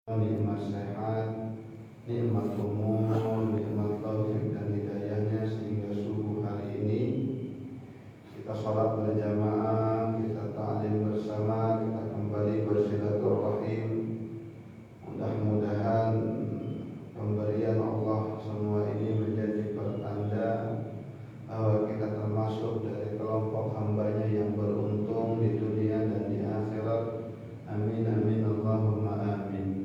nikmat sehat, nikmat umur, nikmat taufik dan hidayahnya sehingga subuh hari ini kita sholat berjamaah, kita ta'lim bersama, kita kembali bersilaturahim. Mudah-mudahan pemberian Allah semua ini menjadi pertanda bahwa kita termasuk dari kelompok hambanya yang beruntung di dunia dan di akhirat. Amin amin Allahumma amin.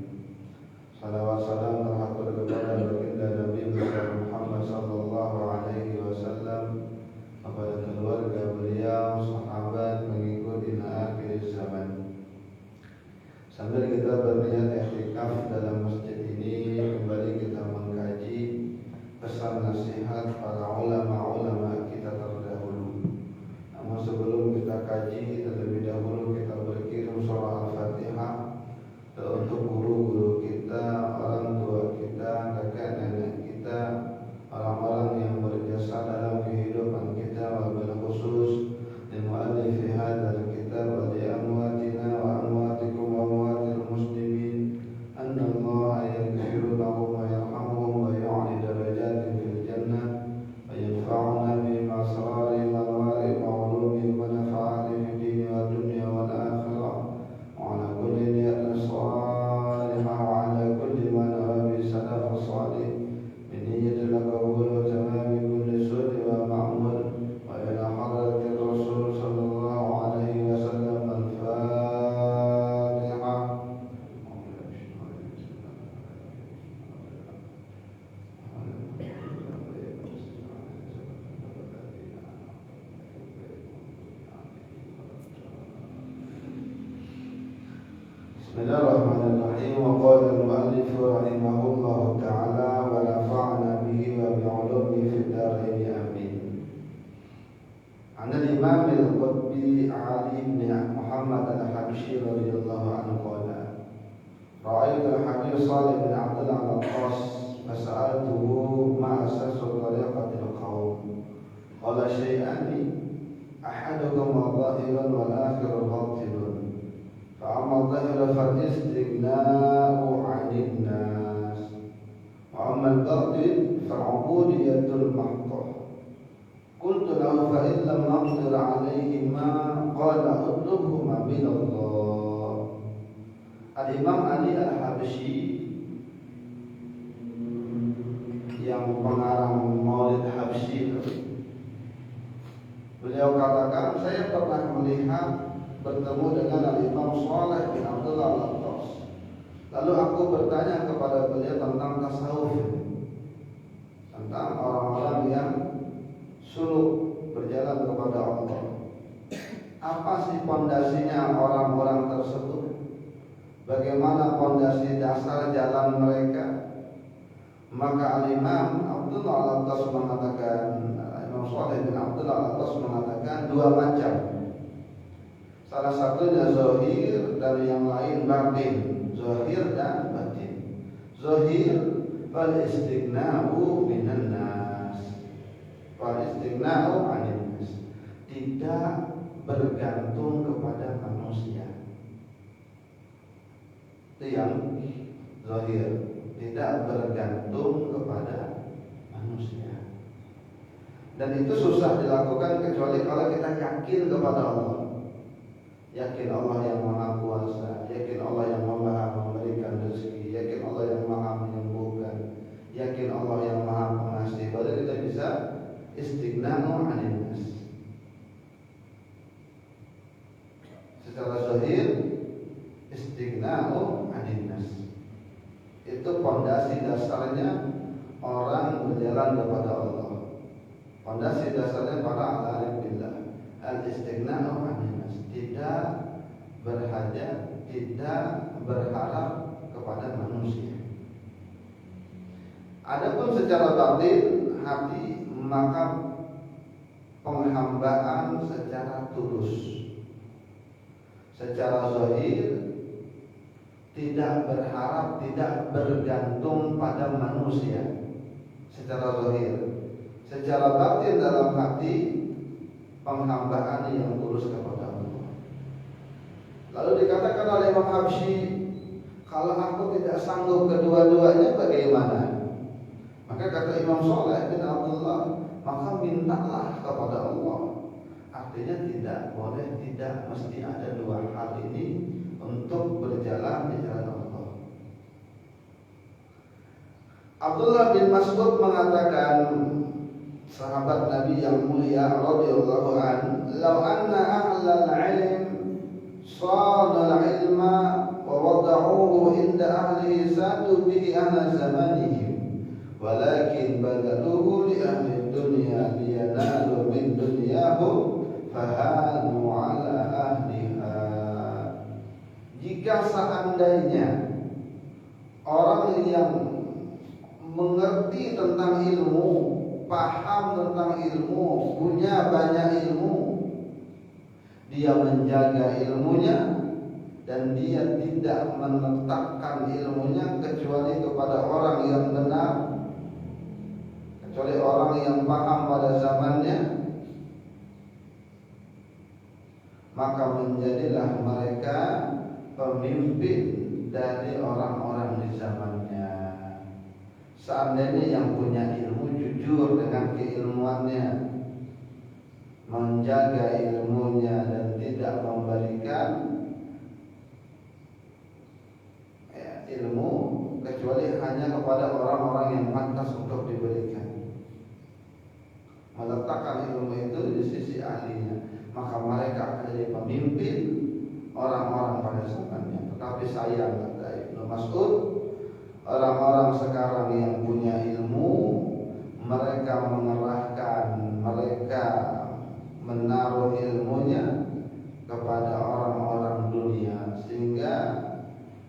Salawat salam terhatur kepada baginda Nabi Muhammad sallallahu alaihi wasallam, kepada keluarga beliau, sahabat, pengikut ila akhir zaman. Sambil kita berniat i'tikaf dalam masjid ini, kembali kita mengkaji pesan nasihat para ulama-ulama kita terdahulu. Namun sebelum kita kaji, terlebih dahulu kita berkirim surah Al-Fatihah untuk guru-guru kita, orang tua kita, kakek nenek kita, orang-orang yang berjasa dalam kehidupan kita, wabil khusus di mu'allifi hadzal kitab wa li amwatina wa amwatikum wa amwatil muslimin anna Allah yaghfiru lahum wa yarhamuhum wa yu'li darajatin fil jannah wa yanfa'una bima asrari wa anwari wa ulumi wa nafa'ani fid dini wa dunya wal akhirah wa ala kulli niyatin salihah wa ala kulli ma nawa bi salaf salih min niyyatil qabul wa tamami kulli sudi wa ma'mur wa ila hadratir rasul sallallahu alaihi wasallam. Al-Fatihah. Bismillahirrahmanirrahim. Wa qala al-mu'allif rahimahullahu ta'ala wa nafa'na bihi wa bi'ulumihi fid dharain amin. An al-Imam al-Qutbi Ali bin Muhammad al-Habsyi radhiyallahu anhu qala ra'aytu al-Habib Shalih bin Abdullah al-Qas fasa'altuhu ma asasu tariqatil qawm qala syai'ani ahaduhuma dhahirun wal akharu batinun. فأما الظاهر فالاستغناء عن الناس وأما الباطن فالعبودية المحضة. قلت له فإن لم نقدر عليهما قال اطلبهما من الله. Al-Imam Ali Al-Habsyi yang pengarang Maulid Habsyi, beliau katakan, saya pernah melihat bertemu dengan Al-Imam Shalih bin Abdullah Al-Qas. Lalu aku bertanya kepada beliau tentang tasawuf, tentang orang-orang yang suluk berjalan kepada Allah. Apa sih pondasinya orang-orang tersebut? Bagaimana pondasi dasar jalan mereka? Maka Al-Imam Abdullah Al-Qas mengatakan, Imam Shalih bin Abdullah Al-Qas mengatakan dua macam. Salah satunya zahir dan yang lain batin. Zahir dan batin. Zahir fal istighna'u minan nas. Fal istighna'u 'anil nas. Tidak bergantung kepada manusia. Itu yang zahir, tidak bergantung kepada manusia. Dan itu susah dilakukan kecuali kalau kita yakin kepada Allah. Yakin Allah yang maha kuasa, yakin Allah yang maha memberikan rezeki, yakin Allah yang maha menyembuhkan, yakin Allah yang maha pengasih. Baru kita bisa istighna'u 'anil nas. Secara zahir istighna'u 'anil nas. Itu pondasi dasarnya orang berjalan kepada Allah. Pondasi dasarnya para arif billah. Al-istighna'u 'anil nas. Tidak berhajat, tidak berharap kepada manusia. Adapun secara batin hati, maka penghambaan secara tulus. Secara zahir tidak berharap, tidak bergantung pada manusia. Secara zahir. Secara batin dalam hati penghambaan yang tulus kepada Allah. Lalu dikatakan oleh Imam Habsyi, Kalau aku tidak sanggup kedua-duanya bagaimana? Maka kata Imam Shalih bin Abdullah, maka mintalah kepada Allah. Artinya tidak boleh, tidak mesti ada dua hal ini untuk berjalan di jalan Allah. Abdullah bin Mas'ud mengatakan, sahabat Nabi yang mulia radhiyallahu anhu, "Law anna ahlal ilm shana al-ilma wa wada'uhu inda ahlihi satu bihi ahla zamanihim, walakin badaluhu li ahli dunya liyanalu min dunyahum fahanu ala ahliha." Jika seandainya orang yang mengerti tentang ilmu, paham tentang ilmu, punya banyak ilmu, dia menjaga ilmunya dan dia tidak meletakkan ilmunya kecuali kepada orang yang benar, kecuali orang yang paham pada zamannya, maka menjadilah mereka pemimpin dari orang-orang di zamannya. Seandainya yang punya ilmu jujur dengan keilmuannya, menjaga ilmunya dan tidak memberikan ilmu kecuali hanya kepada orang-orang yang pantas untuk diberikan, meletakkan ilmu itu di sisi ahlinya, maka mereka akan jadi pemimpin orang-orang pada zamannya. Tetapi sayang, kata Ibnu Mas'ud, orang-orang sekarang yang punya ilmu, mereka mengerahkan, mereka menaruh ilmunya kepada orang-orang dunia, sehingga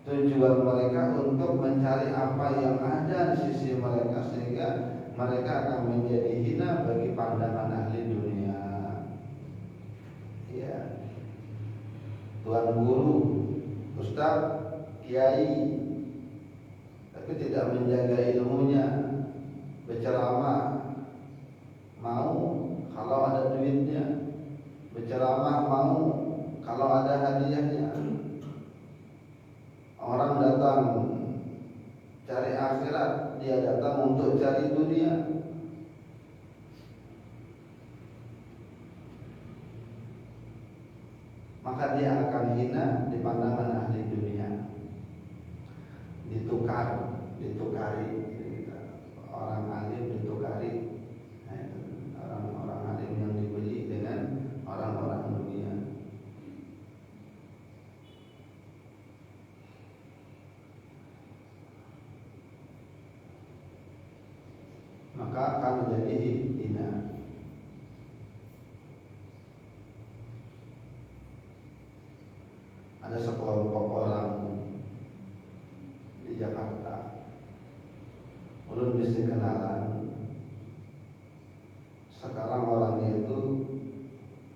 tujuan mereka untuk mencari apa yang ada di sisi mereka, sehingga mereka akan menjadi hina bagi pandangan ahli dunia. Ya, tuan guru, ustaz, kiai, tapi tidak menjaga ilmunya, berceramah mau kalau ada duitnya, berceramah mau kalau ada hadiahnya. Orang datang cari akhirat, dia datang untuk cari dunia. Maka dia akan hina di pandangan ahli dunia. Ditukari orang alim, ditukari orang-orang alim yang dibeli dengan orang-orang dunia. Maka akan menjadi hina. Ada sekelompok orang di Jakarta, ulun mesti kenalan. Sekarang orangnya itu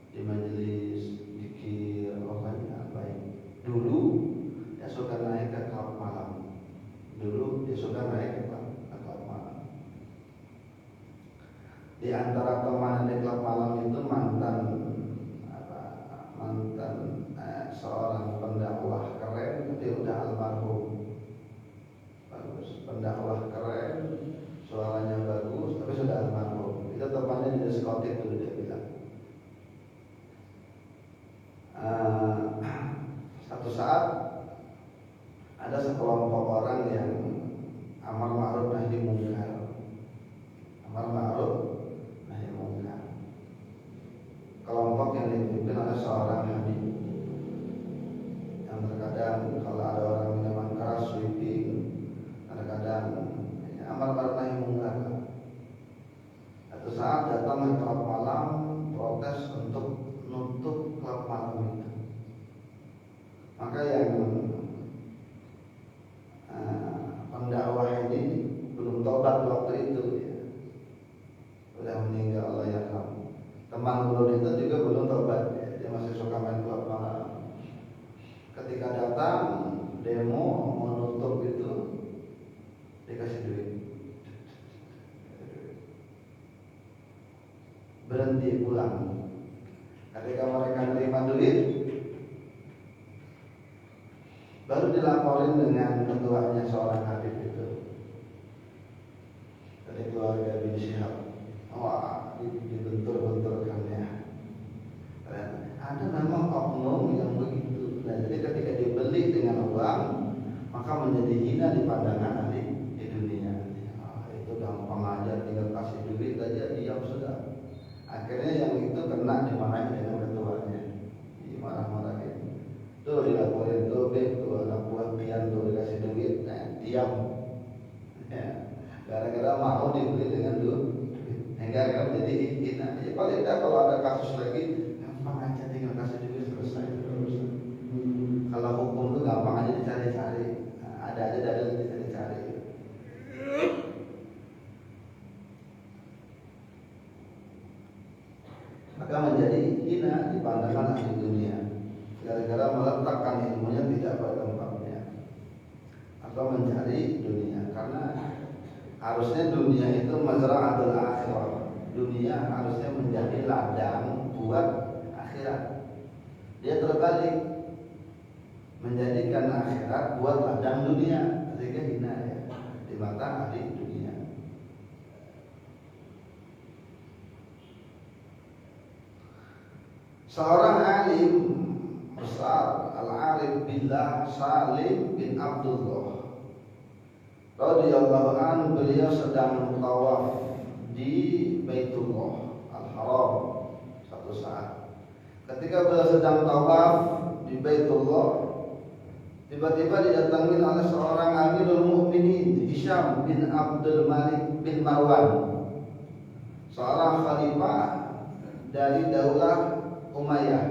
di majelis zikir, pokoknya baik. Dulu dia suka naik ke klub malam. Di antara teman di klub malam itu mantan seorang pendakwah keren, tapi udah almarhum. Bagus, pendakwah keren, suaranya bagus, tapi sudah almarhum. Itu temannya di diskotik dulu, dia bilang. Satu saat ada sekelompok orang yang amar ma'ruf nahi munkar. Kelompok yang dipimpin oleh seorang habib, yang terkadang kalau ada orang minuman keras sweeping, terkadang amar ma'ruf nahi munkar. Satu saat datang ke klub malam, protes untuk nutup klub malam itu. Maka yang pendakwah ini belum tobat waktu itu, ya. Sudah meninggal, Allah yarham. Teman ulun itu juga belum tobat, ya. Dia masih suka main klub malam. Ketika datang demo menutup itu, dikasih duit. Berhenti pulang. Ketika mereka terima duit, baru dilaporin dengan menjadi hina di pandangan di dunia. Itu gampang aja, tinggal kasih duit aja diam sudah. Akhirnya yang itu kena dimarahin dengan ketuanya, dimarah-marahin. Tuh dilaporin tuh, tuh anak buah pian tuh dikasih duit, diam. Ya, gara-gara mau dibeli dengan duit, gara-gara menjadi hina. Ya paling tidak kalau ada kasus lagi, gampang aja tinggal kasih duit selesai terus. Kalau hukum tuh gampang aja dicari-cari, ada aja dalil dicari-cari. Maka menjadi hina di pandangan ahli dunia, gara-gara meletakkan ilmunya tidak pada tempatnya atau mencari dunia. Karena harusnya dunia itu mazra'atul akhirah. Dunia harusnya menjadi ladang buat akhirat. Dia terbalik, menjadikan akhirat buat ladang dunia, sehingga hina ya di mata ahli dunia. Seorang alim besar, al-arif billah Salim bin Abdullah radhiyallahu anhu, beliau sedang tawaf di Baitullah Al-Haram satu saat. Ketika beliau sedang tawaf di Baitullah, tiba-tiba didatangi oleh seorang Amirul Mukminin Hisham bin Abdul Malik bin Marwan, seorang khalifah dari Daulah Umayyah.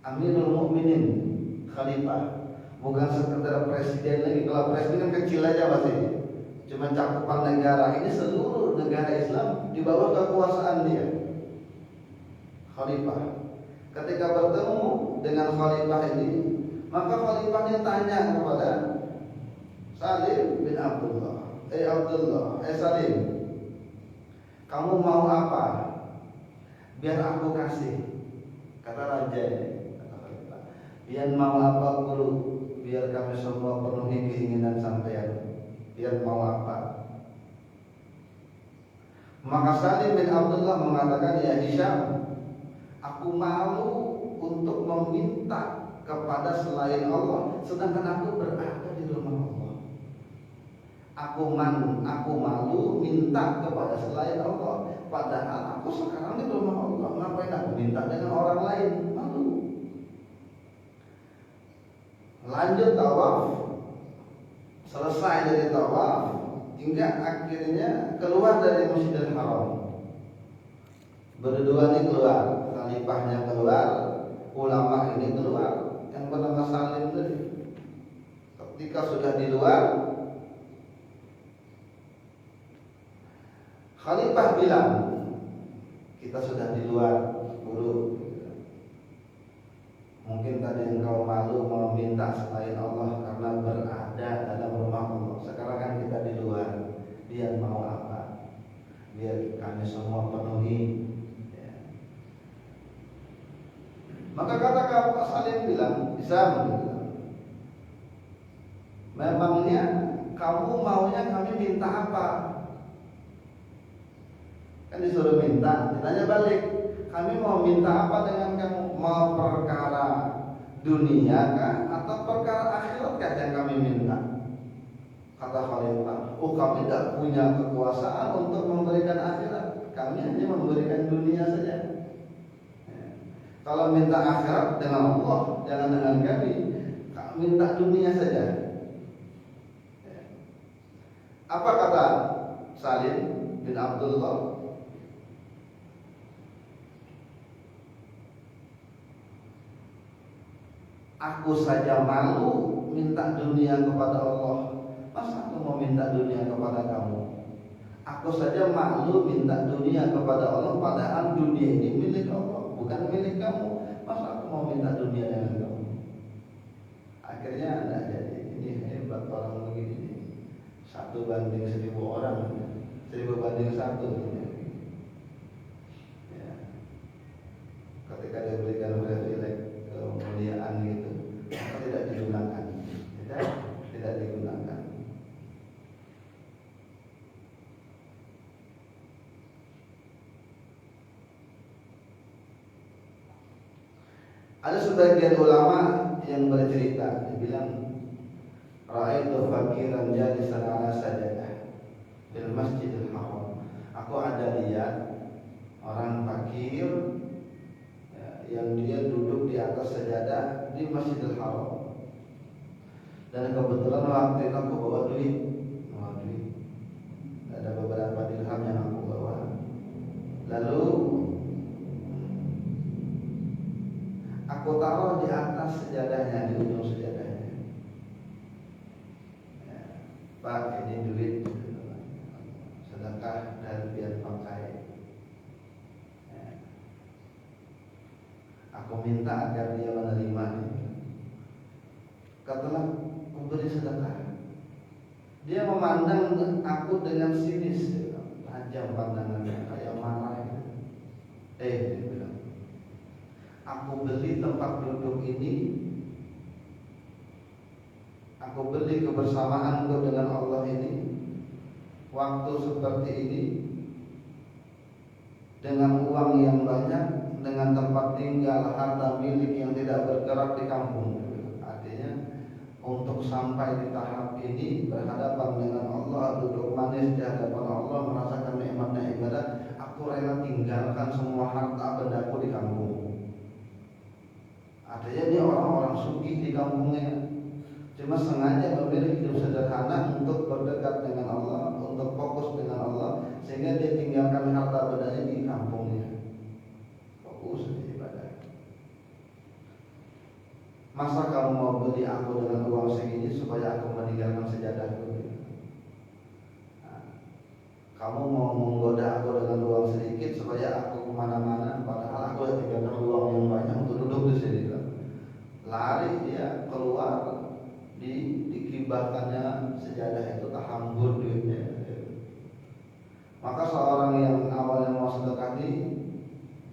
Amirul Mukminin, khalifah, bukan sekedar presiden lagi. Kalau presiden kan kecil aja masih, cuma cakupan negara. Ini seluruh negara Islam di bawah kekuasaan dia, khalifah. Ketika bertemu dengan khalifah ini, maka khalifahnya tanya kepada Salim bin Abdullah, Salim, kamu mau apa? Biar aku kasih. Kata raja ini, kata khalifah, biar mau apa guru, biar kami semua penuhi keinginan sampean. Biar mau apa? Maka Salim bin Abdullah mengatakan, ya Hisham, aku malu untuk meminta kepada selain Allah, sedangkan aku berada di rumah Allah. Aku malu minta kepada selain Allah, padahal aku sekarang di rumah Allah. Ngapain aku minta dengan orang lain? Malu. Lanjut tawaf, selesai dari tawaf, hingga akhirnya keluar dari Masjidil Haram. Berdua ini keluar, khalifahnya keluar, ulama ini keluar, yang bernama Salim tadi. Ketika sudah di luar, khalifah bilang, kita sudah di luar, guru. Mungkin tadi engkau malu meminta selain Allah karena berada dalam rumah Allah. Sekarang kan kita di luar, dia mau apa? Biar kami semua penuhi. Ya. Maka kata Pak Salim bilang, bisa bilang, memangnya kamu maunya kami minta apa? Kan disuruh minta, ditanya balik, kami mau minta apa dengan kamu? Mau perkara dunia kah atau perkara akhirat kah yang kami minta? Kata khalifah, kami tidak punya kekuasaan untuk memberikan akhirat, kami hanya memberikan dunia saja. Kalau minta akhirat dengan Allah, jangan dengan kami, minta dunia saja. Apa kata Salim bin Abdullah? Aku saja malu minta dunia kepada Allah, masa aku mau minta dunia kepada kamu? Aku saja malu minta dunia kepada Allah, padahal dunia ini milik Allah, bukan milik kamu. Masa aku mau minta dunia dengan kamu? Akhirnya tidak jadi. Ini hebat orang begini, 1 banding 1000 orang, 1000 banding 1. Ya. Ketika dia berikan privilege kemuliaan gitu, maka tidak digunakan, tidak digunakan. Ada sebagian ulama yang bercerita, dia bilang Ra'aitu fakiran jalisan ala sajadah fil Masjidil Haram. Aku ada lihat orang fakir ya, yang dia duduk di atas sajadah di Masjidil Haram. Dan kebetulan waktu itu aku bawa duit. Ada beberapa dirham yang aku bawa. Lalu aku taruh di atas sejadahnya, di ujung sejadahnya. Ya, Pak, ini duit sedekah dan biar pakai. Ya. Aku minta agar dia menerima. Katalah memberi sedekah. Dia memandang aku dengan sinis, tajam pandangannya, kayak marah. Dia bilang, aku beli tempat duduk ini, aku beli kebersamaanku dengan Allah ini, waktu seperti ini, dengan uang yang banyak, dengan tempat tinggal, harta milik yang tidak bergerak di kampung. Artinya untuk sampai di tahap ini, berhadapan dengan Allah, duduk manis di hadapan Allah, merasakan nikmatnya ibadah, aku rela tinggalkan semua harta bendaku di kampung. Artinya dia orang-orang sugih di kampungnya, cuma sengaja memilih hidup sederhana untuk berdekat dengan Allah, untuk fokus dengan Allah, sehingga dia tinggalkan harta bendanya di kampungnya, fokus di ibadah. Masa kamu mau beli aku dengan uang segini supaya aku meninggalkan sejadahku? Kamu mau menggoda aku dengan uang sedikit supaya aku kemana-mana, padahal aku sudah tinggalkan uang yang banyak untuk duduk di sini. Lari dia keluar, dikibarkannya sejadah itu, tak hambur duitnya. Maka seorang yang awalnya mau sedekah ini,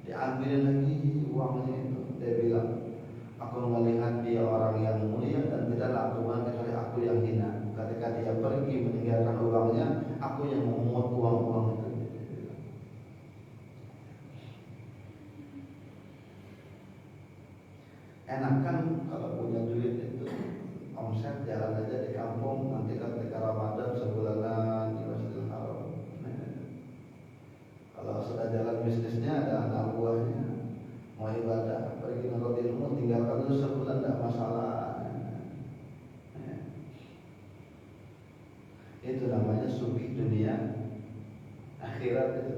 diambil lagi uangnya itu. Dia bilang, aku melihat dia orang yang mulia dan tidak lakukan kecuali aku yang hina. Ketika dia pergi meninggalkan uangnya, aku yang memungut uang-uang itu. Enak kan kalau punya duit itu, omset jalan aja di kampung, nanti ketika Ramadan sebulanan di Masjidil Haram. Kalau sudah jalan bisnisnya ada anak buahnya, mau ibadah, pergi nurut ilmu, tinggalkan dulu sebulan tidak masalah. Itu namanya sugih dunia akhirat itu.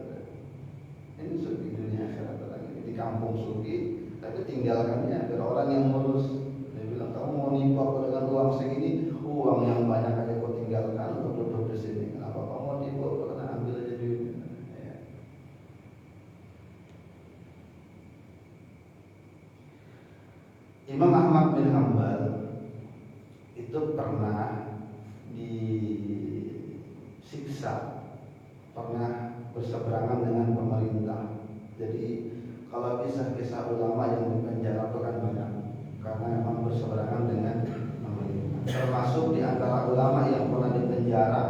Ini sugih dunia akhirat orang ini. Di kampung sugih, tapi tinggalkannya biar orang yang mulus. Dia bilang, kamu mau nipu aku dengan uang segini, uang yang banyak aja kau tinggalkan untuk duduk di sini. Kenapa kamu mau nipu aku? Karena ambil aja duitnya. Ya. Imam Ahmad bin Hanbal itu pernah disiksa, pernah berseberangan dengan pemerintah. Jadi kalau kisah-kisah ulama yang dipenjara itu kan banyak, karena memang berseberangan dengan pemerintah. Termasuk di antara ulama yang pernah dipenjara,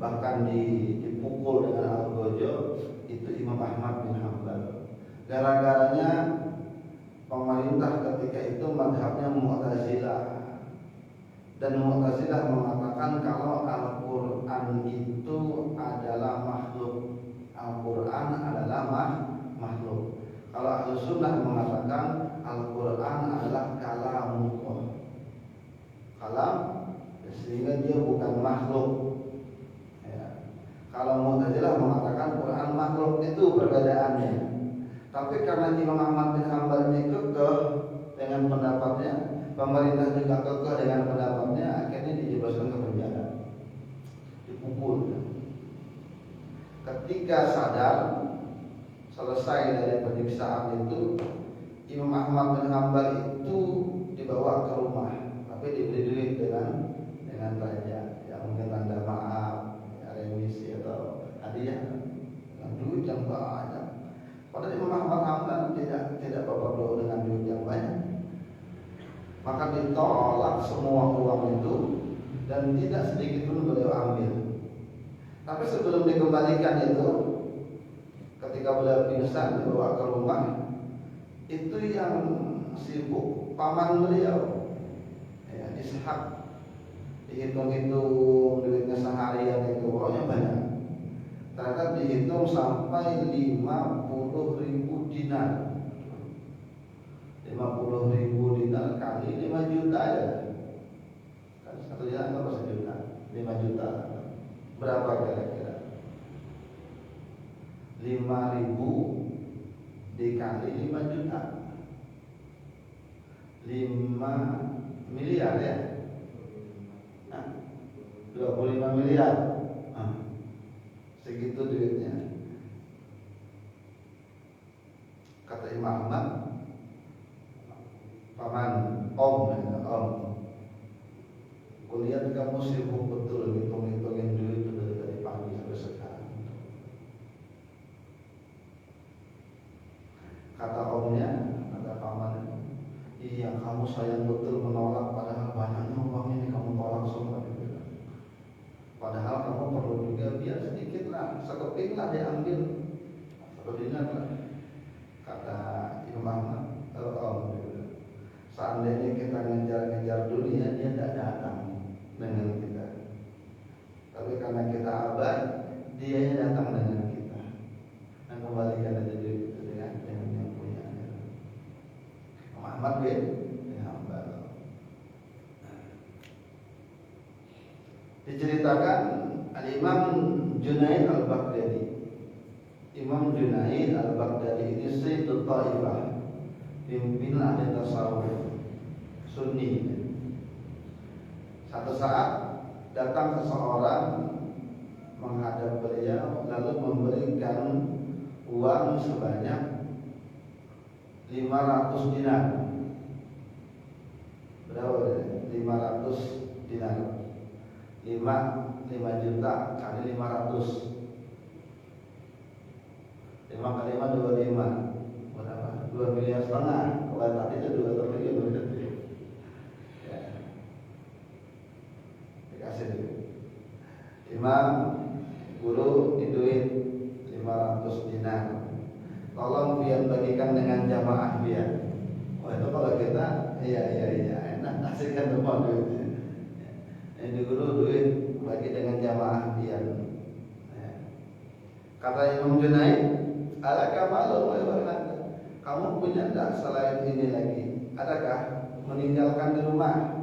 bahkan dipukul dengan al-gojo, itu Imam Ahmad bin Hanbal. Gara-garanya pemerintah ketika itu madhabnya Mu'tazilah. Dan Mu'tazilah mengatakan kalau Al-Quran itu adalah makhluk. Al-Quran adalah makhluk. Kalau Ahlus Sunnah mengatakan Al-Quran adalah kalamullah. Kalam, sehingga dia bukan makhluk. Ya. Kalau Mu'tazilah mengatakan Quran makhluk, itu perbedaannya. Tapi karena Imam Ahmad bin Hanbal ini kekeh dengan pendapatnya, pemerintah juga kekeh dengan pendapatnya, akhirnya dijebaskan ke penjara, dipukul. Ketika sadar, selesai dari penyiksaan itu, Imam Ahmad bin Hanbal itu dibawa ke rumah, tapi diberi duit dengan raja, yang mungkin tanda maaf, ya, remisi atau hadiah, dengan duit yang banyak. Padahal Imam Ahmad Hanbal tidak perlu dengan duit yang banyak. Maka ditolak semua uang itu dan tidak sedikit pun beliau ambil. Tapi sebelum dikembalikan itu, ketika beliau pingsan dibawa ke rumah, itu yang sibuk paman beliau, ya, Ishaq dihitung-hitung duitnya seharian itu pokoknya banyak. Ternyata dihitung sampai 50.000 dinar. 50.000 dinar kali 5 juta ya. Kan 1 dinar berapa 1 juta? 5 juta. Berapa kira-kira? 5.000 dikali 5 juta. 5 miliar ya. 25 miliar. Segitu duitnya. Kata Imam Ahmad, paman om, kuliah kamu sibuk betul hitung-hitungin duit dari pagi sampai sekarang. Kata omnya, kata paman, iya kamu sayang betul menolak padahal banyaknya uang ini kamu tolak semua. Padahal kamu perlu juga biar sedikit lah, sekeping lah diambil, 1 dinar lah. Kata Imam Ahmad, seandainya kita ngejar-ngejar dunia, dia tidak datang dengan kita. Tapi karena kita abai, dia datang dengan kita. Dan kembalikan aja duit itu dengan yang punya. Muhammad bin Hanbal. Diceritakan Al-Imam Junaid Al-Baghdadi. Imam Junaid Al-Baghdadi ini Sayyidut Taifah, pimpinan ahli tasawuf Sunni. Satu saat datang seseorang menghadap beliau lalu memberikan uang sebanyak 500 dinar. Berapa? 500 dinar. 5 juta kali 500. 5 kali 5 25. Berapa? 2,5 miliar. Kalau tadi itu 2 triliun ya. Dikasih dulu. Imam guru di duit 500 dinar. Tolong biar bagikan dengan jamaah biar. Oh itu kalau kita iya enak kasihkan semua duitnya. Ini guru duit bagi dengan jamaah biar. Kata Imam Junaid, alakah malu kamu punya tidak selain ini lagi? Adakah meninggalkan di rumah?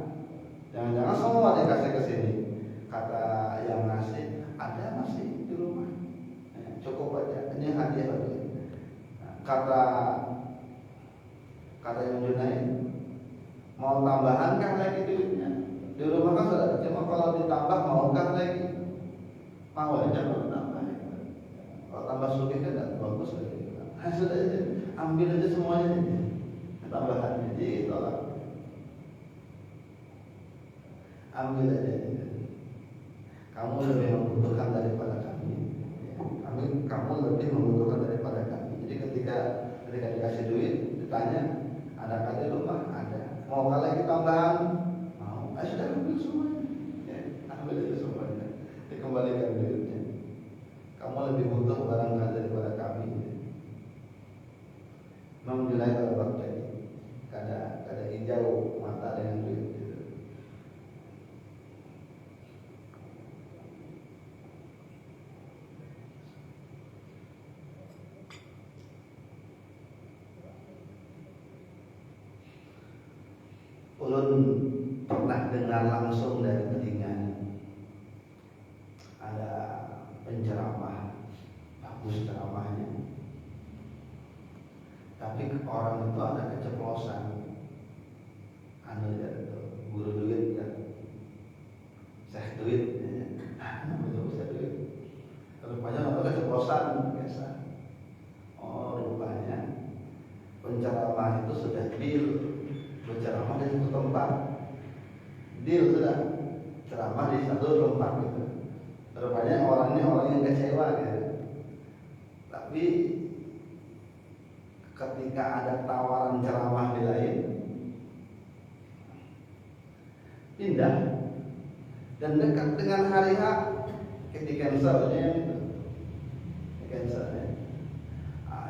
Jangan-jangan semua dikasih ke sini. Kata yang ngasih, ada masih di rumah. Cukup aja, ini hadiah lagi. Kata Imam Junaid, mau tambahankah lagi duitnya? Di rumah kan sudah, cuma kalau ditambah maukah lagi? Mau aja kalau tambah. Kalau tambah sugih kan tidak bagus lagi. Sudah aja, ambil aja semuanya. Tambahannya ditolak. Ambil aja. Kamu lebih membutuhkan daripada kami. Kamu lebih membutuhkan daripada kami. Jadi ketika dikasih duit, ditanya, adakah di rumah? Ada. Mau lagi tambahan? Mau. Sudah ambil semuanya. Ambil aja semuanya. Dikembalikan duitnya. Kamu lebih butuh barang daripada kami. Imam Junaid Al-Baghdadi kada hijau mata dengan duit itu. Ulun pernah dengar langsung dari telinga ada penceramah, bagus ceramahnya. Tapi orang itu ada keceplosan. Guru duit kan, saya duit, saya duit. Rupanya apa keceplosan biasa. Oh rupanya penceramah itu sudah deal berceramah di satu tempat. Deal sudah ceramah di satu tempat gitu. Rupanya orangnya orang yang kecewa gitu. Tapi ketika ada tawaran ceramah di lain, pindah dan dekat dengan hari H ketika cancelnya itu, cancelnya.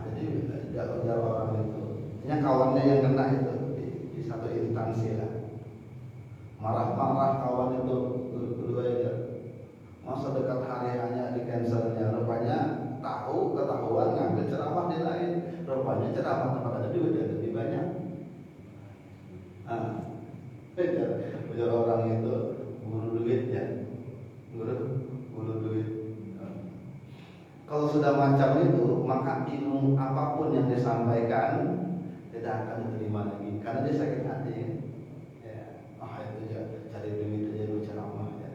Jadi jauh orang itu, hanya kawannya yang kena itu di satu instansi lah. Marah-marah kawan itu sudah macam itu, maka ilmu apapun yang disampaikan tidak akan diterima lagi, karena dia sakit hati. Ya, itu ya cari duit aja lu ceramah ya.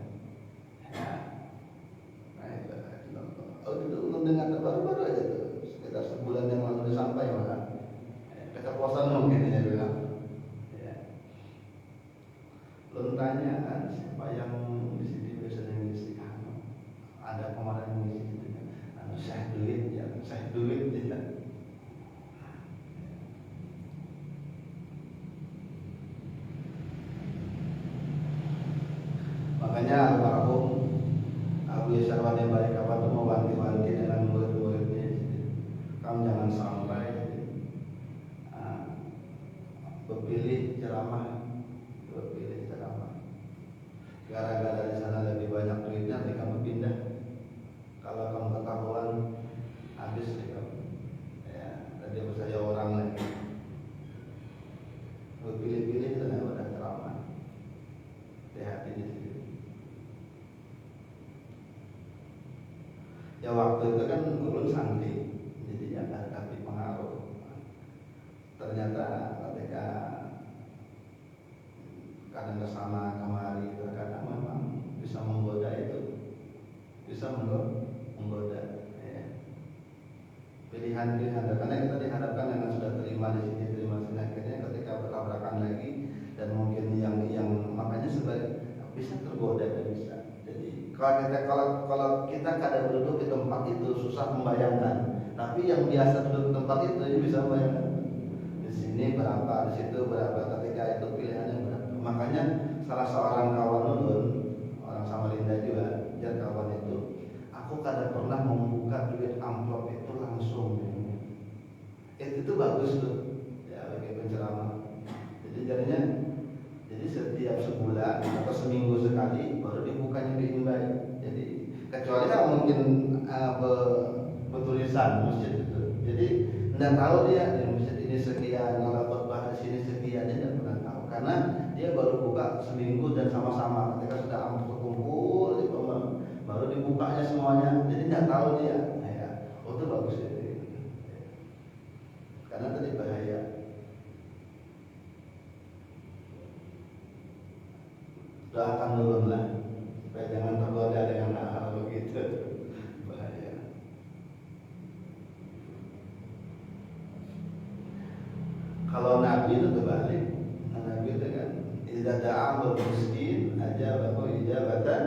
Itu mendengar baru-baru aja tuh, sekitar sebulan yang lalu disampaikan. Keceplosan mungkin dia bilang. Lu tanya kan siapa yang di sini biasanya ngisi ada kemarin ngisi gitu kan, saya duit ya, makanya almarhum Abu Syarwani Barikawan itu mewanti-wanti dengan murid-muridnya, kamu jangan sampai berpilih ceramah, gara-gara di sana lebih banyak duitnya, nanti kamu pindah. Kalau kamu ketahuan habis nih kamu. Ya, tadi percaya orang lagi. Berpilih-pilih itu udah ceramah. Hati-hati di situ. Ya waktu itu kan gurun santri, jadi ya kan tapi pengaruh. Ternyata ketika kadang kesana kemari, terkadang memang bisa menggoda itu, bisa menggoda. Ya. Pilihan karena kita dihadapkan dengan sudah terima di sini, terima sini, akhirnya ketika bertabrakan lagi dan mungkin yang makanya sebagai bisa tergoda dan bisa. Jadi kalau kita kadang duduk di tempat itu susah membayangkan, tapi yang biasa duduk di tempat itu bisa membayangkan. Di sini berapa, di situ berapa, ketika itu pilihannya berapa. Makanya salah seorang kawan ulun, orang Samarinda juga, dia kawan itu, aku kadang pernah membuka duit amplop itu langsung. Itu bagus tuh, ya bagi penceramah. Jadi setiap sebulan atau seminggu sekali baru dibukanya di baik. Jadi kecuali kan mungkin bertulisan masjid itu. Jadi tidak tahu dia di masjid ini sekian, kalau khotbah di sini sekian, dia tidak pernah tahu karena dia baru buka seminggu dan sama-sama ketika sudah amplop kumpul baru dibukanya semuanya, jadi tidak tahu dia. Ya, itu bagus itu. Karena tadi bahaya. Doakan dulu lah supaya jangan tergoda dengan hal begitu, bahaya. Kalau Nabi itu terbalik. Nabi itu kan idza da'al miskin aja bahu ijabatan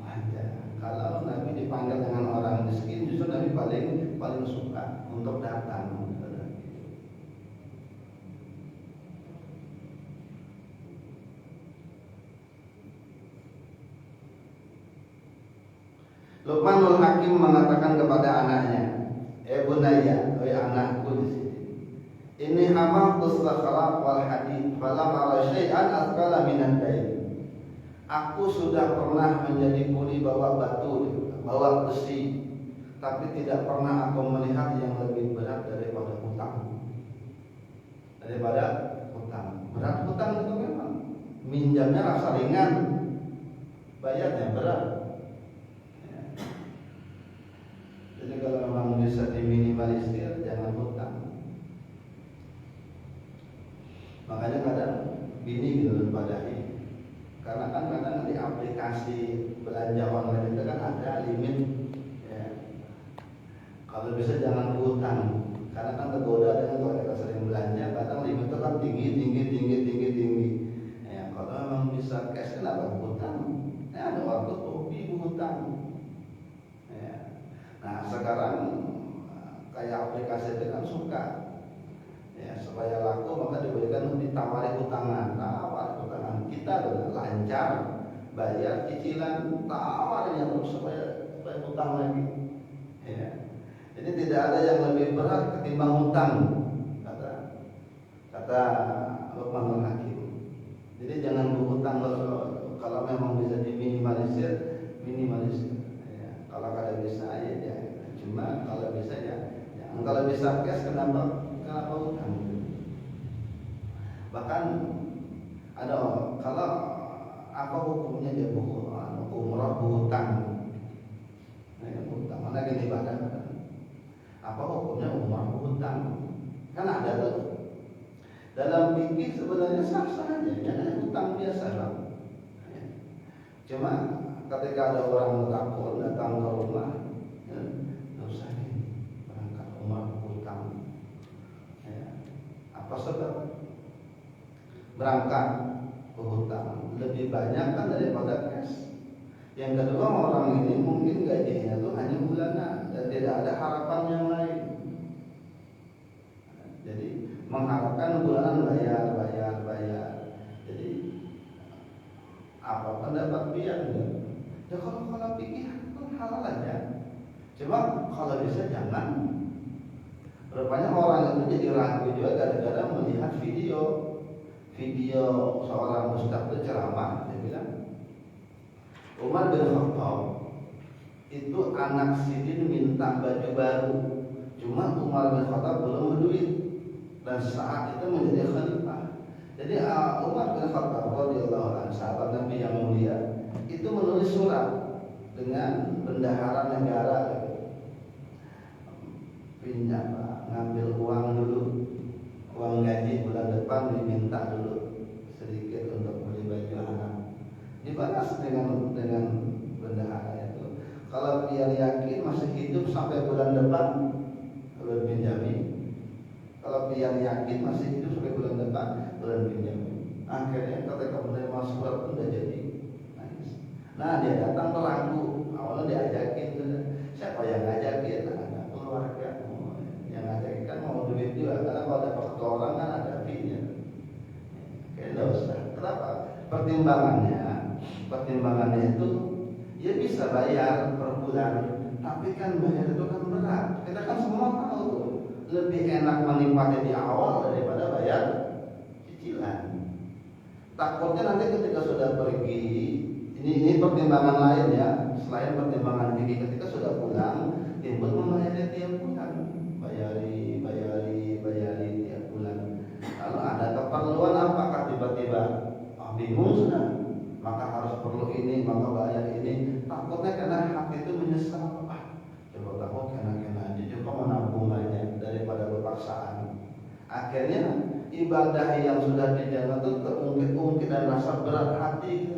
wajah. Kalau Nabi dipanggil dengan orang miskin, justru Nabi paling suka untuk datang. Luqmanul Hakim mengatakan kepada anaknya, bunayya, wahai anakku di sini. Ini hamaltus sakhra wal hadid, falam ara syai'an athqala minan dain. Aku sudah pernah menjadi kuli bawa batu, bawa besi, tapi tidak pernah aku melihat yang lebih berat daripada hutang. Berat hutang itu memang minjamnya rasa ringan, bayarnya berat. Jadi kalau memang bisa diminimalisir, jangan hutang. Makanya kadang bini gitu padahi, karena kan kadang di aplikasi belanja online itu kan ada limit. Ya. Kalau bisa jangan hutang, karena kan tergoda dengan kalau kita sering belanja, kadang limit itu kan tinggi. Ya, kalau memang bisa cash, kenapa hutang? Ya, ada waktu hobi hutang. Nah sekarang kayak aplikasi itu kan suka ya, supaya laku maka diberikan ditawari hutangan, kita lancar bayar cicilan, tawarnya terus supaya hutang lagi ya. Jadi tidak ada yang lebih berat ketimbang hutang, kata Luqmanul Hakim. Jadi jangan berhutang kalau memang bisa diminimalisir. Kalau kada bisa ya, cuma kalau bisa ya. Kalau bisa cash kenapa hutang? Bahkan ada kalau apa hukumnya dia umrah berhutang. Nah, hutang mana gini ibadah. Apa hukumnya umrah hutang? Kan ada tuh. Dalam fikih sebenarnya sah-sah aja, jangan hutang biasa lah. Cuma ketika ada orang takut datang ke rumah, ya, nggak usah nih berangkat umrah hutang. Ya. Apa sebab berangkat ke hutang lebih banyak kan daripada cash. Yang kedua, orang ini mungkin gajinya tuh hanya bulanan dan tidak ada harapan yang lain. Jadi mengharapkan bulanan bayar. Jadi apa pendapat dia? Ya kalau pikir kan halal aja. Cuma kalau bisa jangan. Rupanya orang itu jadi ragu juga gara-gara melihat video seorang ustaz itu ceramah. Dia bilang Umar bin Khattab itu anak sidin minta baju baru. Cuma Umar bin Khattab belum berduit dan saat itu menjadi khalifah. Jadi Umar bin Khattab radhiyallahu anhu, sahabat Nabi yang mulia, itu menulis surat dengan bendahara negara, pinjam, ngambil uang dulu, uang gaji bulan depan diminta dulu sedikit untuk beli baju anak. Dibalas dengan bendahara itu. Kalau dia yakin masih hidup sampai bulan depan, belum pinjami. Kalau dia yakin masih hidup sampai bulan depan, belum pinjami. Akhirnya ketika menerima surat pun udah jadi nangis. Nah dia datang ke ragu. Awalnya diajakin, siapa yang ngajakin? Ada keluarga. Yang ngajakin kan mau duit juga, karena kalau dapat ke orang kan ada fee-nya. Kayaknya nggak usah. Kenapa? Pertimbangannya itu dia bisa bayar per bulan, tapi kan bayar itu kan berat. Kita kan semua tahu tuh, lebih enak menikmati di awal daripada bayar cicilan. Takutnya nanti ketika sudah pergi, ini pertimbangan lain ya, selain pertimbangan ini, ketika sudah pulang timbul membayar tiap bulan, bayari tiap bulan. Lalu ada keperluan apakah tiba-tiba bingung sudah, maka harus perlu ini, maka bayar ini. Takutnya karena hati itu menyesal, coba tahu kena aja, coba menabung aja daripada berpaksaan. Akhirnya ibadah yang sudah dijalankan itu terungkit-ungkit dan rasa berat hati,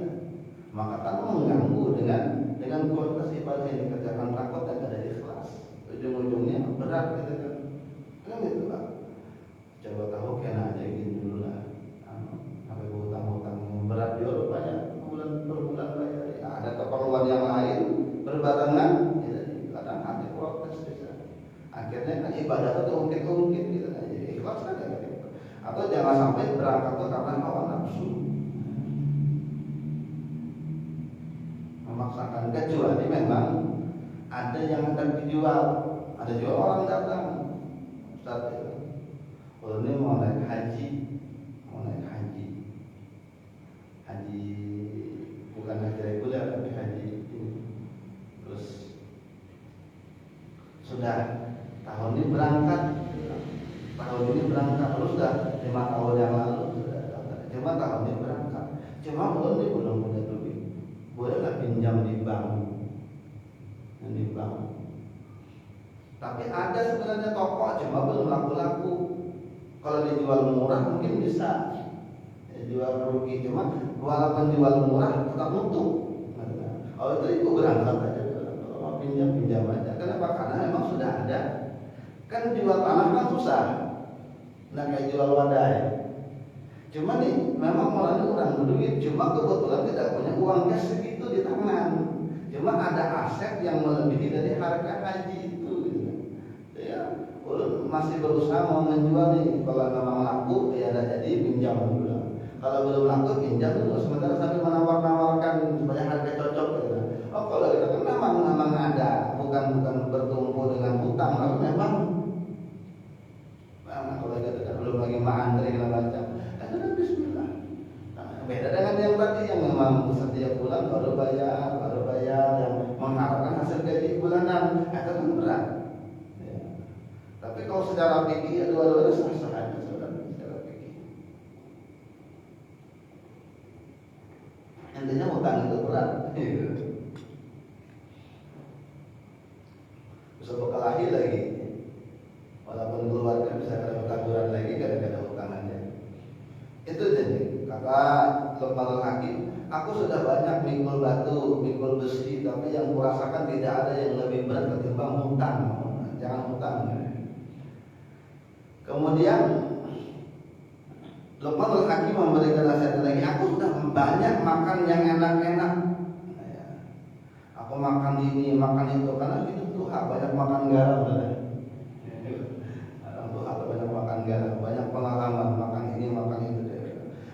maka kan mengganggu dengan kualitas ibadah yang dikerjakan, takut dan ada ikhlas. Ujung-ujungnya berat gitu kan gitu Pak. Coba tahu kena aja gini dulu lah. Sampai hutang-hutang berat juga rupanya per bulan bayar. Ada keperluan yang lain berbarengan, jadi kadang hati protes bisa. Akhirnya kan ibadah itu ungkit-ungkit gitu kan, jadi ikhlas kan gitu. Atau jangan sampai berangkat itu karena hawa nafsu, memaksakan, kecuali memang ada yang akan dijual. Ada juga orang datang, Ustaz itu, ini mau naik haji, bukan haji reguler tapi haji ini. Terus sudah tahun ini berangkat, terus sudah 5 tahun yang lalu sudah datang. Cuma tahun ini berangkat, cuma belum punya duit. Boleh nggak pinjam di bank? Tapi ada sebenarnya toko, cuma belum laku-laku. Kalau dijual murah mungkin bisa, jual rugi, cuma walaupun jual murah tetap untung. Oh itu berangkat aja, kalau pinjam aja. Kenapa? Karena memang sudah ada. Kan jual tanah kan susah, nggak kayak jual wadai. Cuma nih memang orangnya kurang berduit, cuma kebetulan tidak punya uang cash segitu di tangan. Cuma ada aset yang melebihi dari harga haji itu. Ya, masih berusaha mau menjual nih. Kalau memang laku, ya ada jadi pinjam dulu. Kalau belum laku, pinjam dulu. Sementara sambil menawar-nawarkan supaya harga cocok. Gitu. Oh, kalau kita kan memang ada, bukan bertumpu dengan hutang, tapi memang kalau kita belum lagi mengantri segala macam. Kan bismillah. Nah, beda dengan yang tadi yang memang setiap bulan baru bayar, yang mengharapkan hasil gaji bulanan, itu kan berat. Tapi kalau secara fikih ya dua-duanya sah-sah aja secara fikih. Intinya hutang itu berat. Bisa berkelahi lagi. Luqmanul Hakim, aku sudah banyak mikul batu, mikul besi, tapi yang kurasakan tidak ada yang lebih berat ketimbang hutang. Jangan hutang. Kemudian Luqmanul Hakim memberikan nasihat lagi, aku sudah banyak makan yang enak-enak. Aku makan ini, makan itu, karena hidup tuha banyak makan garam. Tuha banyak makan garam, banyak pengalaman makan ini, makan itu.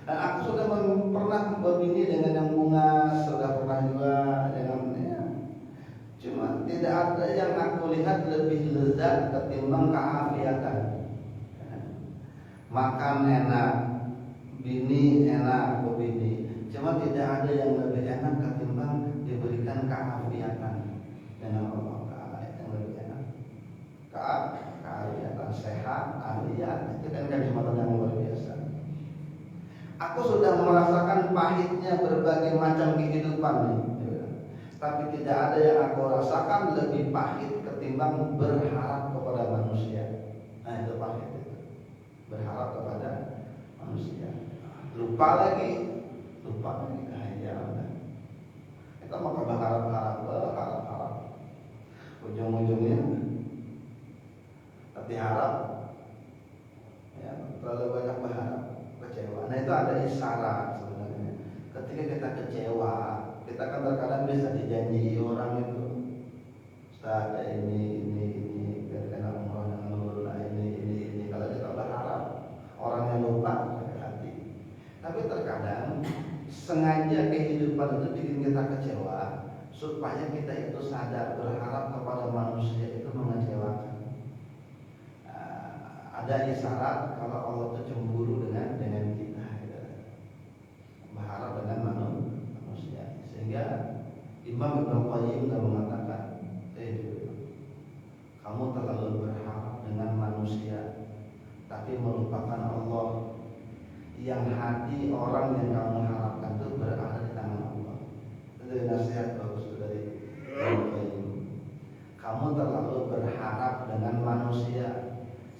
Dan aku sudah pernah berbini dengan yang bunga, sudah pernah juga dengan cuma tidak ada yang aku lihat lebih lezat ketimbang keafiatan. Makan enak, bini enak, bini. Cuma tidak ada yang lebih enak ketimbang diberikan keafiatan dengan Allah Taala, yang lebih enak. Keafiatan, sehat, afiat, itu kan kenikmatan yang luar biasa. Aku sudah merasakan pahitnya berbagai macam kehidupan nih, tapi tidak ada yang aku rasakan lebih pahit ketimbang berharap kepada manusia. Nah itu pahit itu, berharap kepada manusia. Lupa lagi. Nah, ya udah. Kita mau berharap. Ujung-ujungnya tapi harap, ya, terlalu banyak berharap. Kecewa. Nah itu ada isyarat sebenarnya. Ketika kita kecewa, kita kan terkadang bisa dijanji orang itu, Ustaz ini, karena umroh dengan nurul ini. Kalau kita berharap, orangnya lupa hati. Tapi terkadang sengaja kehidupan itu bikin kita kecewa supaya kita itu sadar berharap kepada manusia itu mengecewakan. Ada isyarat kalau Allah itu cemburu dengan kita, gitu. Berharap dengan manusia. Sehingga Imam Ibnu Qayyim sudah mengatakan, kamu terlalu berharap dengan manusia, tapi melupakan Allah. Yang hati orang yang kamu harapkan itu berada di tangan Allah. Itu nasihat bagus dari Ibnu Qayyim. Kamu terlalu berharap dengan manusia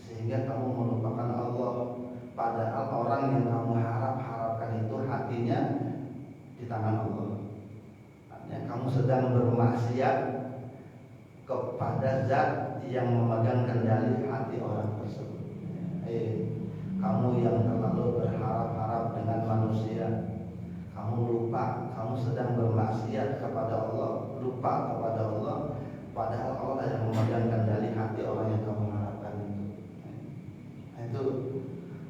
sehingga kamu melupakan Allah, padahal orang yang kamu harapkan itu hatinya di tangan Allah. Artinya kamu sedang bermaksiat kepada zat yang memegang kendali hati orang tersebut. Kamu yang terlalu berharap-harap dengan manusia, kamu lupa, kamu sedang bermaksiat kepada Allah, lupa kepada Allah, padahal Allah yang memegang kendali hati orang yang kamu harapkan itu. Itu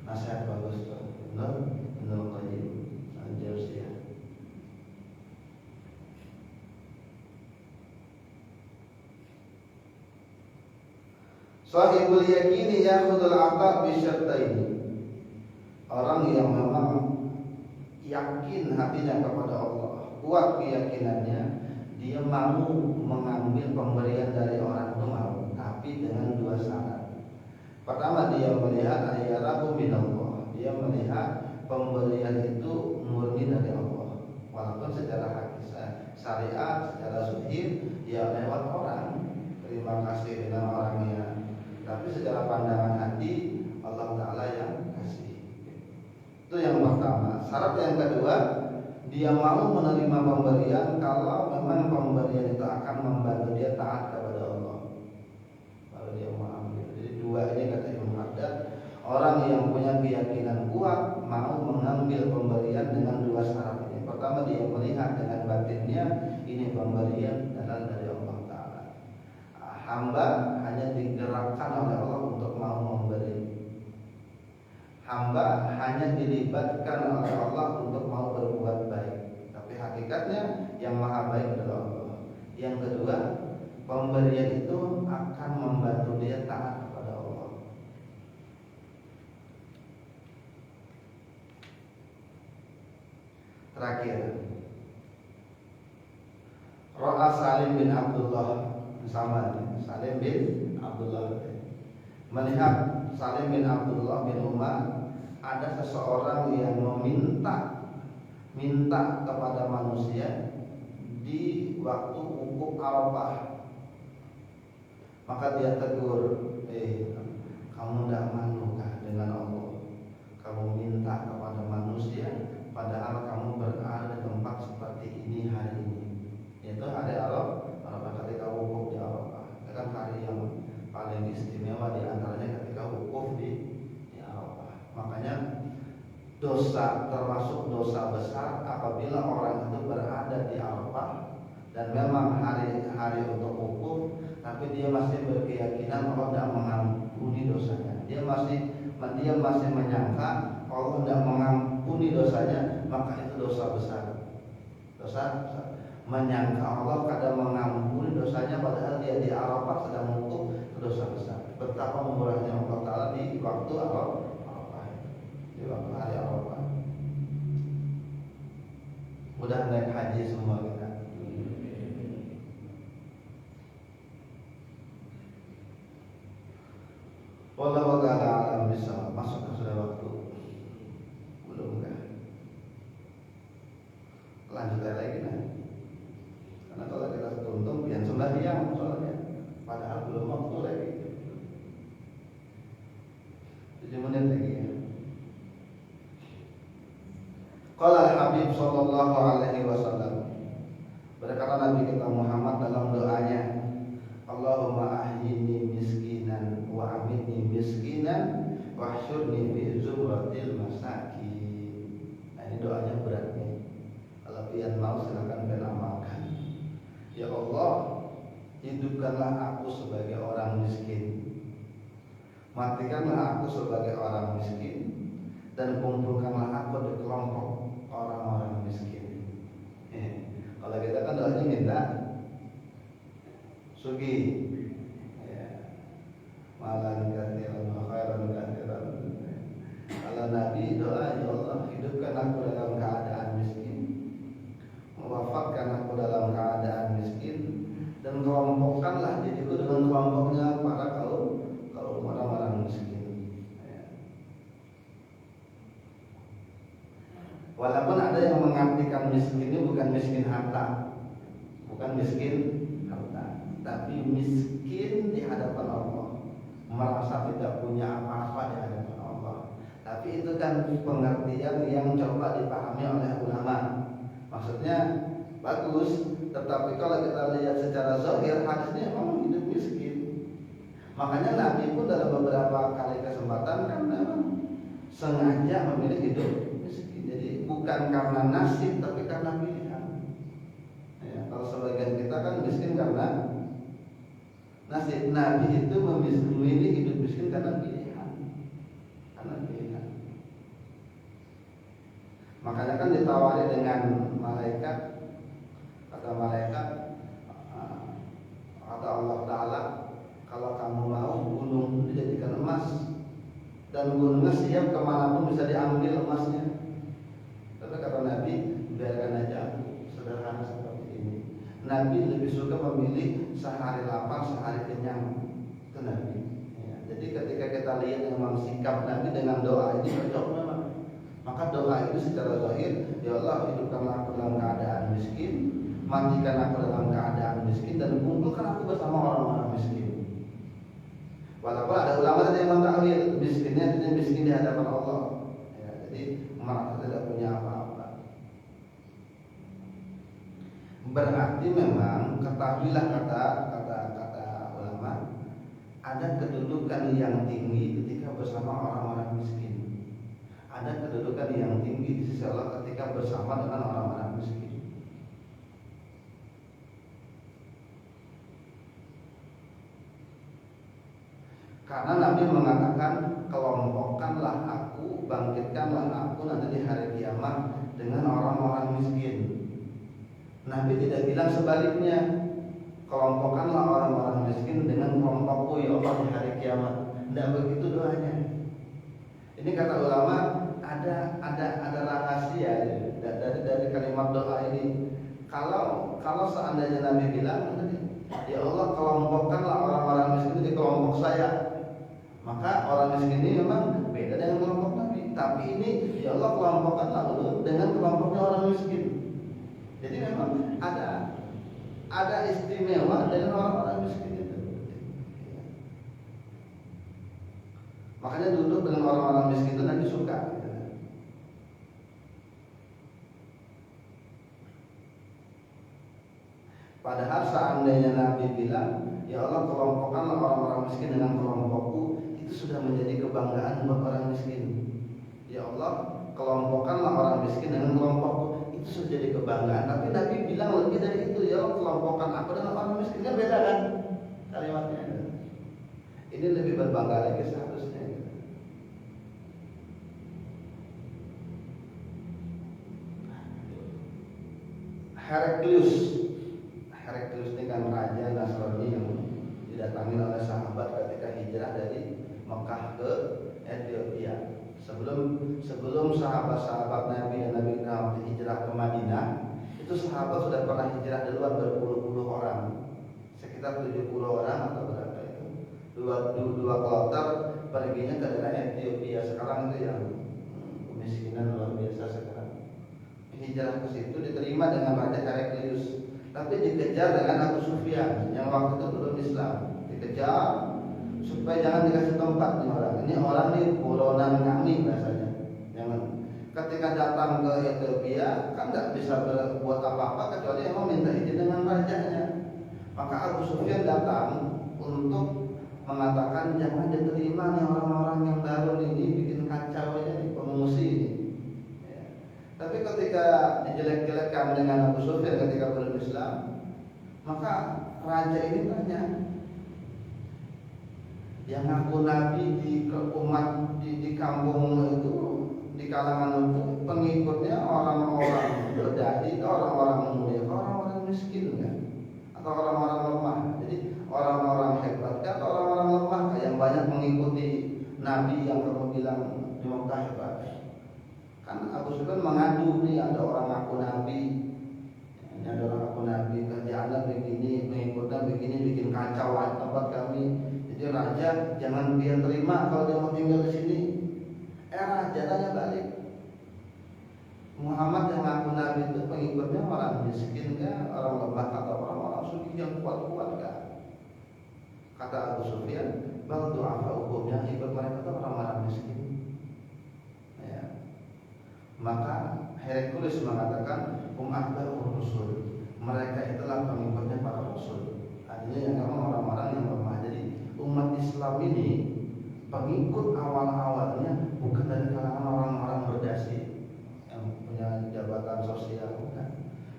nasihat bagus tuh. Ibnu Qayyim Al-Jauziyah. Sahibul yakini ya'khudul 'ata bi syartaini. Orang yang memang yakin hatinya kepada Allah, kuat keyakinannya, dia mau mengambil pemberian dari orang itu mau, tapi dengan dua syarat. Pertama, dia melihat ayarahu minallah, dia melihat pemberian itu murni dari Allah, walaupun secara hakiki syariat, secara zahir ya lewat orang, terima kasih dengan orangnya, tapi secara pandangan hati Allah Ta'ala yang kasih. Itu yang pertama. Syarat yang kedua, dia mau menerima pemberian kalau memang pemberian itu akan membantu dia taat kepada Allah, kalau dia mau ambil. Jadi dua ini kata Imam Haddad, orang yang punya keyakinan kuat mau mengambil pemberian dengan dua syarat ini. Pertama, dia melihat dengan batinnya ini pemberian datang dari Allah Ta'ala. Hamba hanya digerakkan oleh Allah untuk mau memberi. Hamba hanya dilibatkan oleh Allah untuk mau berbuat baik, tapi hakikatnya yang maha baik adalah Allah. Yang kedua, pemberian itu akan membantu dia taat kepada Allah. Terakhir, Ra'a Salim bin Abdullah, sama Salim bin Abdullah, melihat Salim bin Abdullah bin Umar, ada seseorang yang minta kepada manusia di waktu wukuf Arafah. Maka dia tegur, kamu tidak manukah dengan Allah? Kamu minta kepada manusia padahal kamu berada di tempat seperti ini hari ini. Yaitu hari Arafah, ketika wukuf di Arafah. Itu kan hari yang paling istimewa di antaranya ketika wukuf di Arafah. Makanya dosa, termasuk dosa besar apabila orang itu berada di Arafah dan memang hari untuk wukuf, tapi dia masih berkeyakinan Allah tidak mengampuni dosanya. Dia masih menyangka Allah tidak mengampuni dosanya, maka itu dosa besar. Dosa besar. Menyangka Allah kadang mengampuni dosanya padahal dia di Arafah sedang wukuf, itu dosa besar. Betapa murahnya Allah Ta'ala di waktu Arafah, di waktu hari Arafah. Udah naik haji semua kita. Wallahu ta'ala alam bisawab. Masuk ke sudah waktu? Belum kan? Lanjut lagi nah. Karena kalau kita tuntung biar sembahyang soalnya, padahal belum waktu lagi. 7 menit lagi ya. Qala al-Habib sallallahu alaihi wasallam, berkata Nabi kita Muhammad dalam doanya, Allahumma ahyini miskinan wa amitni miskinan wahsyurni fi zumratil masakin. Nah ini doanya berat nih. Kalau kalian mau silakan kalian amalkan. Ya Allah, hidupkanlah aku sebagai orang miskin, matikanlah aku sebagai orang miskin, dan kumpulkanlah aku di kelompok orang-orang miskin. Kalau kita kan doanya minta sugi, ya, malan kathiran wa khairan kathiran. Kalau Nabi doa, ya Allah hidupkan aku dalam keadaan miskin, mewafatkan aku dalam keadaan miskin, dan kelompokkanlah diriku dengan kelompoknya para kaum orang-orang miskin. Walaupun ada yang mengartikan miskin ini bukan miskin harta, bukan miskin harta, tapi miskin di hadapan Allah, merasa tidak punya apa-apa di hadapan Allah. Tapi itu kan pengertian yang coba dipahami oleh ulama. Maksudnya bagus, tetapi kalau kita lihat secara zahir hadisnya memang hidup miskin. Makanya Nabi pun dalam beberapa kali kesempatan kan memang sengaja memilih hidup miskin. Jadi bukan karena nasib tapi karena pilihan. Ya, kalau sebagian kita kan miskin karena nasib. Nabi itu memilih hidup miskin karena pilihan. Karena pilihan. Makanya kan ditawari dengan malaikat. Kata malaikat, kata Allah Ta'ala, kalau kamu mau gunung dijadikan emas, dan gunungnya siap kemanapun bisa diambil emasnya. Tapi kata Nabi, biarkan aja aku sederhana seperti ini. Nabi lebih suka memilih sehari lapar, sehari kenyang. Itu Nabi. Ya, jadi ketika kita lihat memang sikap Nabi dengan doa ini cocok memang. Maka doa itu secara zahir, ya Allah hidupkanlah aku dalam keadaan miskin, matikan aku dalam keadaan miskin, dan kumpulkan aku bersama orang-orang miskin. Walaupun ada ulama tadi yang mentakwil miskinnya tidak miskin di hadapan Allah. Ya, jadi merasa tidak punya apa-apa. Berarti memang ketahuilah kata ulama, ada kedudukan yang tinggi ketika bersama orang-orang miskin. Ada kedudukan yang tinggi di sisi Allah ketika bersama dengan orang-orang miskin. Karena Nabi mengatakan, kelompokkanlah aku, bangkitkanlah aku nanti di hari kiamat dengan orang-orang miskin. Nabi tidak bilang sebaliknya, kelompokkanlah orang-orang miskin dengan kelompokku ya Allah di hari kiamat. Tidak begitu doanya. Ini kata ulama, ada rahasia dari kalimat doa ini. Kalau seandainya Nabi bilang, ya Allah kelompokkanlah orang-orang miskin di kelompok saya, maka orang miskin ini memang beda dengan kelompok Nabi. Tapi ini ya Allah kelompokkanlah dulu dengan kelompoknya orang miskin. Jadi memang ada istimewa dengan orang-orang miskin itu. Makanya duduk dengan orang-orang miskin itu Nabi suka. Padahal seandainya Nabi bilang, ya Allah kelompokkanlah orang-orang miskin dengan kelompokku, itu sudah menjadi kebanggaan buat orang miskin. Ya Allah kelompokkanlah orang miskin dengan kelompokku, itu sudah jadi kebanggaan. Tapi Nabi bilang lebih dari itu, ya Allah kelompokkan aku dengan orang miskin, kan beda kan kalimatnya. Ini lebih berbangga lagi seharusnya. Heraklius ini kan raja Nasrani yang didatangi oleh sahabat ketika hijrah dari Mekah ke Ethiopia. Sebelum sahabat-sahabat Nabi dan Nabi Muhammad hijrah ke Madinah, itu sahabat sudah pernah hijrah duluan berpuluh-puluh orang, sekitar 70 orang atau berapa itu. Dua kloter perginya ke daerah Ethiopia. Sekarang itu yang kemiskinan luar biasa sekarang. Hijrah ke situ diterima dengan Raja Heraklius, tapi dikejar dengan Abu Sufyan yang waktu itu belum Islam. Dikejar supaya jangan dikasih tempat nih orang. Ini orang nih buronan kami bahasanya. Jangan. Ketika datang ke Ethiopia kan nggak bisa berbuat apa-apa kecuali yang meminta izin dengan rajanya. Maka Abu Sufyan datang untuk mengatakan jangan diterima nih orang-orang yang baru ini, bikin kacau aja nih pengungsi ini. Tapi ketika dijelek-jelekkan dengan Abu Sufyan ketika belum Islam, maka raja ini tanya, yang ngaku nabi di umat di kampung itu, di kalangan itu pengikutnya orang-orang berdadi, orang-orang mulia, orang-orang miskin kan, atau orang-orang lemah. Jadi orang-orang hebat kan, orang-orang lemah yang banyak mengikuti nabi yang kamu bilang di Mekah hebat. Kan Abu Sufyan mengadu nih, ada orang ngaku nabi, ini ada orang ngaku nabi, kerjaannya begini, pengikutnya begini, bikin kacau tempat kami. Jadi raja jangan dia terima kalau dia mau tinggal di sini. Raja tanya balik, Muhammad yang ngaku nabi itu pengikutnya orang miskin kan, orang lemah atau orang-orang suci yang kuat-kuat kan? Kata Abu Sufyan, bal du'afa hukumnya ikut mereka itu orang-orang miskin. Maka Heraklius mengatakan ahbarur rusul, mereka itulah pengikutnya para rasul. Artinya yang memang orang-orang yang lemah. Jadi umat Islam ini pengikut awal-awalnya bukan dari kalangan orang-orang berdasi yang punya jabatan sosial, bukan,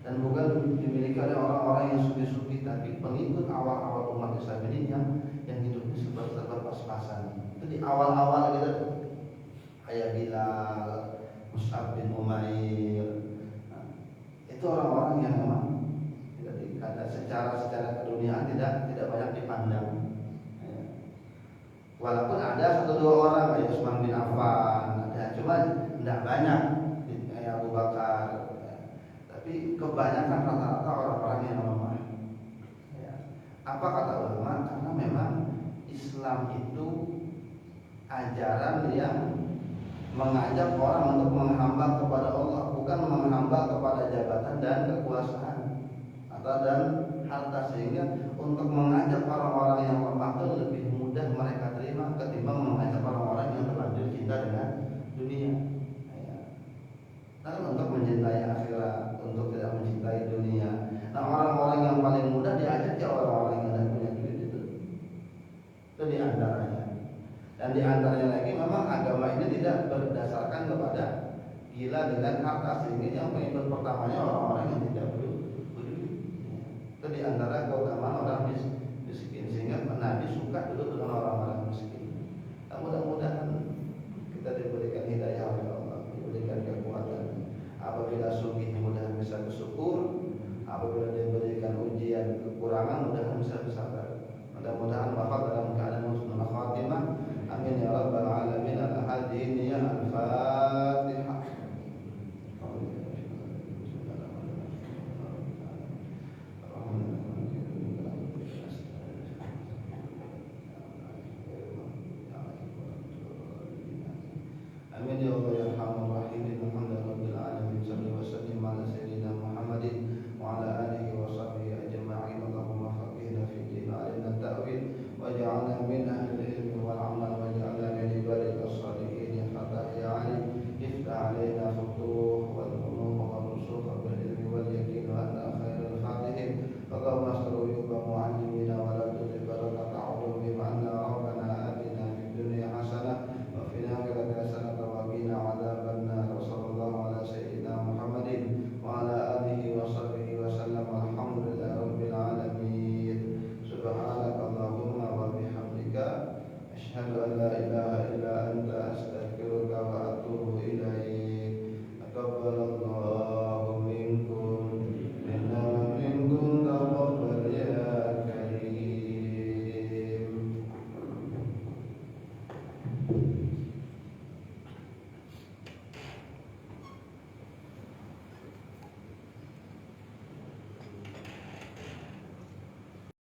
dan bukan dimiliki oleh orang-orang yang sufi-sufi, tapi pengikut awal-awal umat Islam ini yang hidupnya serba pas-pasan. Itu di awal-awal gitu, kayak Bilal, Mus'ab bin Umair. Itu orang-orang yang memang secara keduniaan tidak banyak dipandang. Walaupun ada 1-2 orang kayak Utsman bin Affan, ada, cuma tidak banyak kayak Abu Bakar. Tapi kebanyakan rata-rata orang-orang yang lemah. Apa kata ulama? Karena memang Islam itu ajaran yang mengajak orang untuk menghamba kepada Allah, bukan menghamba kepada jabatan dan kekuasaan atau dan harta, sehingga untuk mengajak orang-orang yang lemah itu lebih mudah mereka terima ketimbang mengajak orang-orang yang terlanjur cinta dengan dunia. Nah, untuk mencintai akhirat, untuk tidak mencintai dunia. Nah, orang-orang yang paling mudah diajak ya orang-orang yang tidak punya duit itu di antaranya. Dan di antaranya lagi memang agama ini tidak berdasarkan kepada gila dengan harta, sehingga yang pengikut pertamanya orang-orang yang tidak berduit. Itu di antara keutamaan orang miskin, sehingga Nabi suka dulu dengan orang-orang miskin. Nah, mudah-mudahan kita diberikan hidayah oleh Allah, diberikan kekuatan. Apabila sugih mudah bisa bersyukur, apabila diberikan ujian kekurangan mudah bisa bersabar. Mudah-mudahan